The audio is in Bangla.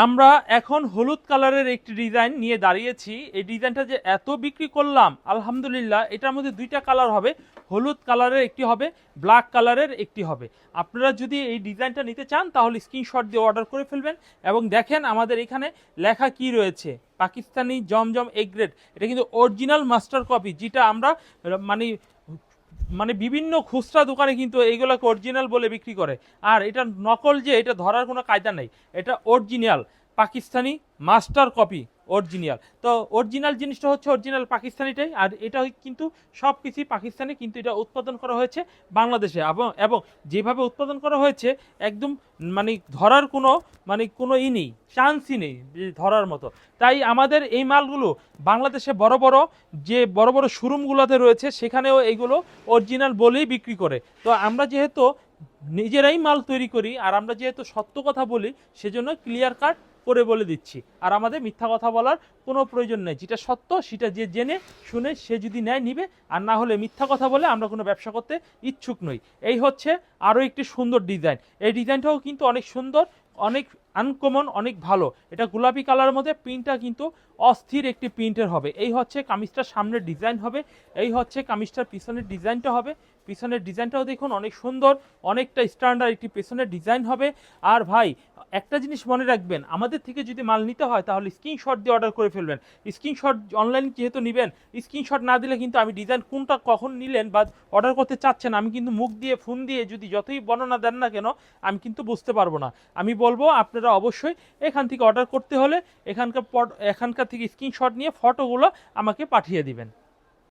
আমরা এখন হলুদ কালারের একটি ডিজাইন নিয়ে দাঁড়িয়েছি। এই ডিজাইনটা যে এত বিক্রি করলাম আলহামদুলিল্লাহ। এটার মধ্যে দুইটা কালার হবে, হলুদ কালারের একটি হবে, ব্ল্যাক কালারের একটি হবে। আপনারা যদি এই ডিজাইনটা নিতে চান তাহলে স্ক্রিনশট দিয়ে অর্ডার করে ফেলবেন। এবং দেখেন আমাদের এখানে লেখা কি রয়েছে, পাকিস্তানি জমজম এগ গ্রেড। এটা কিন্তু অরিজিনাল মাস্টার কপি, যেটা আমরা মানে মানে বিভিন্ন খুচরা দোকানে কিন্তু এইগুলোকে অরিজিনাল বলে বিক্রি করে। আর এটা নকল যে, এটা ধরার কোনো কায়দা নেই। এটা original Pakistani master copy, original. তো অরিজিনাল জিনিসটা হচ্ছে অরিজিনাল পাকিস্তানিটাই। আর এটা কিন্তু সব কিছুই পাকিস্তানি, কিন্তু এটা উৎপাদন করা হয়েছে বাংলাদেশে। এবং যেভাবে উৎপাদন করা হয়েছে একদম মানে ধরার কোনো নেই, চান্সই নেই যে ধরার মতো। তাই আমাদের এই মালগুলো বাংলাদেশে বড় বড় শোরুমগুলোতে রয়েছে, সেখানেও এইগুলো অরিজিনাল বলেই বিক্রি করে। তো আমরা যেহেতু নিজেরাই মাল তৈরি করি আর আমরা যেহেতু সত্য কথা বলি, সেজন্য ক্লিয়ার কাট করে বলে দিচ্ছি। আর আমাদের মিথ্যা কথা বলার কোনো প্রয়োজন নেই। যেটা সত্য সেটা যে জেনে শুনে সে যদি নেয় নিবে, আর না হলে মিথ্যা কথা বলে আমরা কোনো ব্যবসা করতে ইচ্ছুক নই। এই হচ্ছে আরও একটি সুন্দর ডিজাইন। এই ডিজাইনটাও কিন্তু অনেক সুন্দর, অনেক আনকমন, অনেক ভালো। এটা গোলাপি কালারের মধ্যে প্রিন্টটা কিন্তু অস্থির একটি প্রিন্টের হবে। এই হচ্ছে কামিজটার সামনের ডিজাইন হবে, এই হচ্ছে কামিজটার পিছনের ডিজাইনটা হবে। পিছনের ডিজাইনটাও দেখুন অনেক সুন্দর, অনেকটা স্ট্যান্ডার্ড একটি পেছনের ডিজাইন হবে। আর ভাই একটা জিনিস মনে রাখবেন, আমাদের থেকে যদি মাল নিতে হয় তাহলে স্ক্রিনশট দিয়ে অর্ডার করে ফেলবেন। স্ক্রিনশট অনলাইন যেহেতু নেবেন, স্ক্রিনশট না দিলে কিন্তু আমি ডিজাইন কোনটা কখন নিলেন বা অর্ডার করতে চাচ্ছেন, আমি কিন্তু মুখ দিয়ে ফোন দিয়ে যদি যতই বর্ণনা দেন না কেন, আমি কিন্তু বুঝতে পারবো না। আমি বলবো আপনারা অবশ্যই এখান থেকে অর্ডার করতে হলে এখানকার থেকে স্ক্রিনশট নিয়ে ফটোগুলো আমাকে পাঠিয়ে দিবেন।